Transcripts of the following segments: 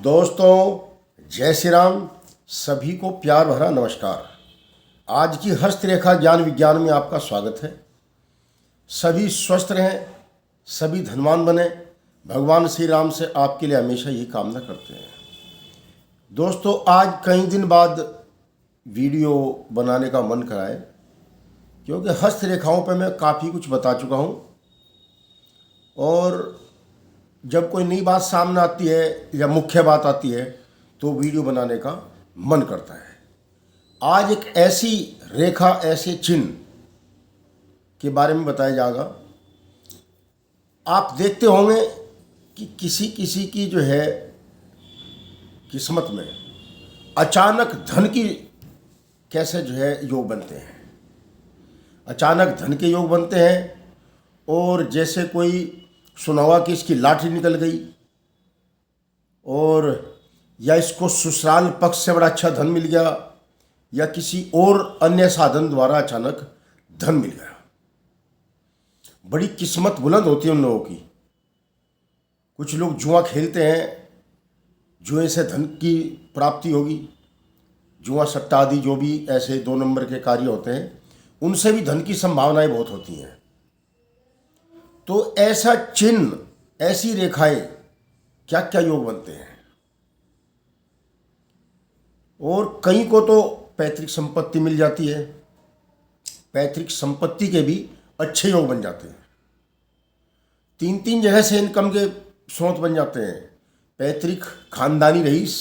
दोस्तों, जय श्री राम। सभी को प्यार भरा नमस्कार। आज की हस्तरेखा ज्ञान विज्ञान में आपका स्वागत है। सभी स्वस्थ रहें, सभी धनवान बने, भगवान श्री राम से आपके लिए हमेशा यही कामना करते हैं। दोस्तों, आज कई दिन बाद वीडियो बनाने का मन करा है, क्योंकि हस्तरेखाओं पर मैं काफ़ी कुछ बता चुका हूँ और जब कोई नई बात सामने आती है या मुख्य बात आती है तो वीडियो बनाने का मन करता है। आज एक ऐसी रेखा, ऐसे चिन्ह के बारे में बताया जाएगा। आप देखते होंगे कि किसी किसी की जो है किस्मत में अचानक धन की कैसे जो है योग बनते हैं। अचानक धन के योग बनते हैं और जैसे कोई सुना हुआ कि इसकी लॉटरी निकल गई और या इसको ससुराल पक्ष से बड़ा अच्छा धन मिल गया या किसी और अन्य साधन द्वारा अचानक धन मिल गया। बड़ी किस्मत बुलंद होती है उन लोगों की। कुछ लोग जुआ खेलते हैं, जुए से धन की प्राप्ति होगी। जुआ सट्टा आदि जो भी ऐसे 2 नंबर के कार्य होते हैं, उनसे भी धन की संभावनाएं बहुत होती हैं। तो ऐसा चिन्ह, ऐसी रेखाएं क्या क्या योग बनते हैं। और कई को तो पैतृक संपत्ति मिल जाती है। पैतृक संपत्ति के भी अच्छे योग बन जाते हैं। 3 जगह से इनकम के स्रोत बन जाते हैं। पैतृक खानदानी रईस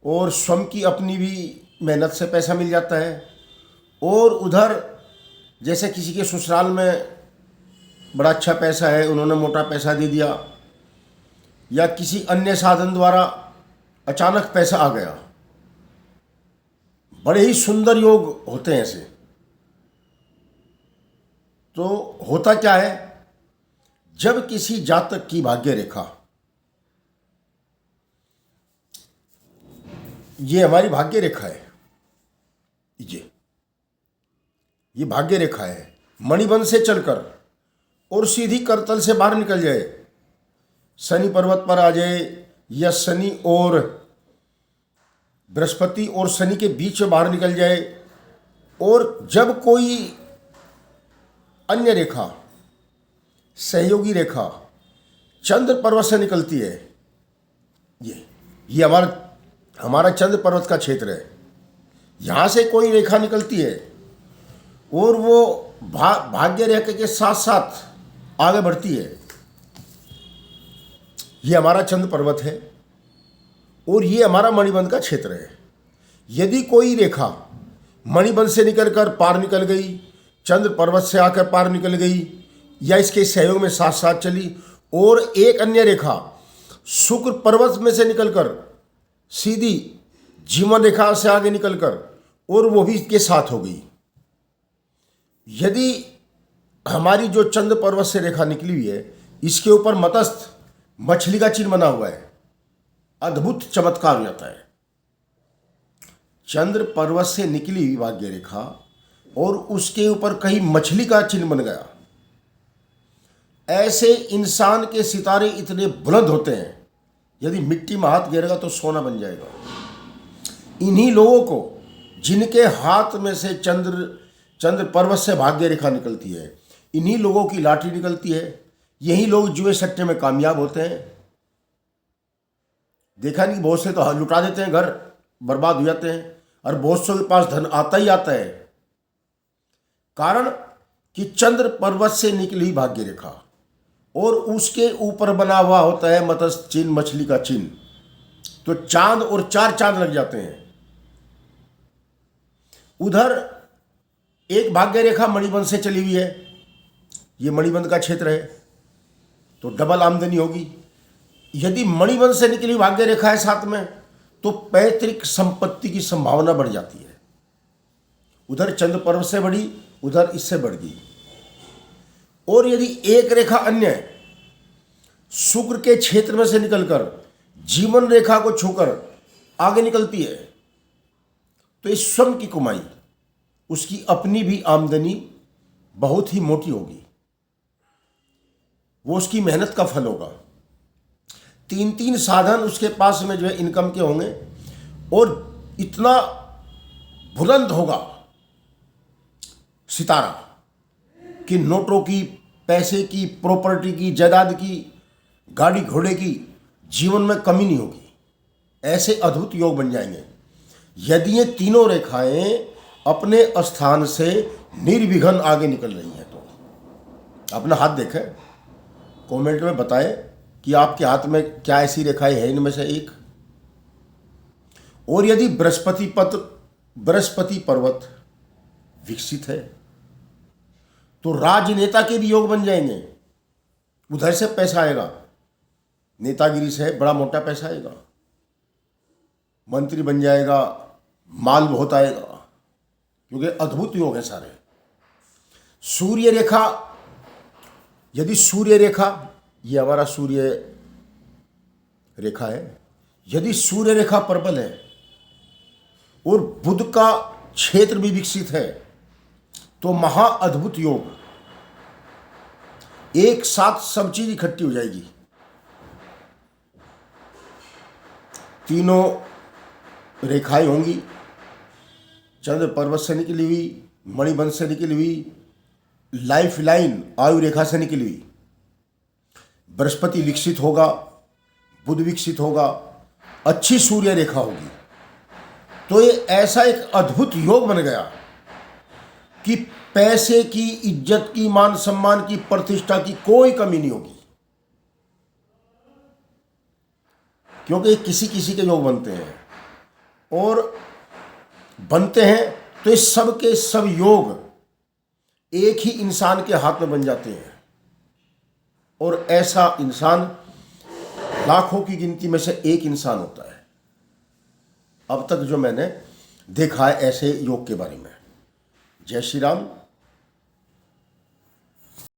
और स्वयं की अपनी भी मेहनत से पैसा मिल जाता है। और उधर जैसे किसी के ससुराल में बड़ा अच्छा पैसा है, उन्होंने मोटा पैसा दे दिया या किसी अन्य साधन द्वारा अचानक पैसा आ गया। बड़े ही सुंदर योग होते हैं ऐसे। तो होता क्या है, जब किसी जातक की भाग्य रेखा, ये हमारी भाग्य रेखा है, ये भाग्य रेखा है, मणिबंध से चलकर और सीधी करतल से बाहर निकल जाए, शनि पर्वत पर आ जाए या शनि और बृहस्पति और शनि के बीच में बाहर निकल जाए। और जब कोई अन्य रेखा, सहयोगी रेखा चंद्र पर्वत से निकलती है, ये हमारा चंद्र पर्वत का क्षेत्र है, यहाँ से कोई रेखा निकलती है और वो भाग्य रेखा के साथ साथ आगे बढ़ती है, ये हमारा चंद्र पर्वत है और ये हमारा मणिबंध का क्षेत्र है। यदि कोई रेखा मणिबंध से निकलकर पार निकल गई, चंद्र पर्वत से आकर पार निकल गई या इसके सहयोग में साथ साथ चली और एक अन्य रेखा शुक्र पर्वत में से निकलकर सीधी जीवन रेखा से आगे निकलकर और वो भी इसके साथ हो गई, यदि हमारी जो चंद्र पर्वत से रेखा निकली हुई है, इसके ऊपर मत्स्य मछली का चिन्ह बना हुआ है, अद्भुत चमत्कार हो जाता है। चंद्र पर्वत से निकली हुई भाग्य रेखा और उसके ऊपर कहीं मछली का चिन्ह बन गया, ऐसे इंसान के सितारे इतने बुलंद होते हैं, यदि मिट्टी में हाथ गिरेगा तो सोना बन जाएगा। इन्हीं लोगों को, जिनके हाथ में से चंद्र पर्वत से भाग्य रेखा निकलती है, इन्हीं लोगों की लॉटरी निकलती है। यही लोग जुए सट्टे में कामयाब होते हैं। देखा नहीं, बहुत से तो लुटा देते हैं, घर बर्बाद हो जाते हैं और बहुत से के पास धन आता ही आता है। कारण कि चंद्र पर्वत से निकली भाग्य रेखा और उसके ऊपर बना हुआ होता है मत्स्य चिन्ह, मछली का चिन्ह, तो चांद और 4 चांद लग जाते हैं। उधर एक भाग्य रेखा मणिबंध से चली हुई है, ये मणिबंध का क्षेत्र है, तो डबल आमदनी होगी। यदि मणिबंध से निकली भाग्य रेखा है साथ में, तो पैतृक संपत्ति की संभावना बढ़ जाती है। उधर चंद्र पर्वत से बढ़ी, उधर इससे बढ़ गई। और यदि एक रेखा अन्य शुक्र के क्षेत्र में से निकलकर जीवन रेखा को छूकर आगे निकलती है, तो इस स्वयं की कमाई, उसकी अपनी भी आमदनी बहुत ही मोटी होगी, वो उसकी मेहनत का फल होगा। तीन तीन साधन उसके पास में जो है इनकम के होंगे, और इतना बुलंद होगा सितारा कि नोटों की, पैसे की, प्रॉपर्टी की, जायदाद की, गाड़ी घोड़े की जीवन में कमी नहीं होगी। ऐसे अद्भुत योग बन जाएंगे यदि ये तीनों रेखाएं अपने स्थान से निर्विघ्न आगे निकल रही हैं। तो अपना हाथ देखें, कमेंट में बताएं कि आपके हाथ में क्या ऐसी रेखाएं हैं इनमें से एक। और यदि बृहस्पति पर्वत विकसित है तो राजनेता के भी योग बन जाएंगे। उधर से पैसा आएगा, नेतागिरी से बड़ा मोटा पैसा आएगा, मंत्री बन जाएगा, माल बहुत आएगा, क्योंकि अद्भुत योग है सारे। सूर्य रेखा, यदि सूर्य रेखा, ये हमारा सूर्य रेखा है, यदि सूर्य रेखा प्रबल है और बुध का क्षेत्र भी विकसित है तो महा अद्भुत योग, एक साथ सब चीज इकट्ठी हो जाएगी। तीनों रेखाएं होंगी, चंद्र पर्वत से निकली हुई, मणिबंध से निकली हुई, लाइफ लाइन आयु रेखा से निकली हुई। बृहस्पति विकसित होगा, बुध विकसित होगा, अच्छी सूर्य रेखा होगी। तो ये ऐसा एक अद्भुत योग बन गया कि पैसे की, इज्जत की, मान सम्मान की, प्रतिष्ठा की कोई कमी नहीं होगी, क्योंकि किसी किसी के योग बनते हैं, और बनते हैं तो इस सब के सब योग एक ही इंसान के हाथ में बन जाते हैं। और ऐसा इंसान लाखों की गिनती में से एक इंसान होता है अब तक जो मैंने देखा है ऐसे योग के बारे में। जय श्री राम।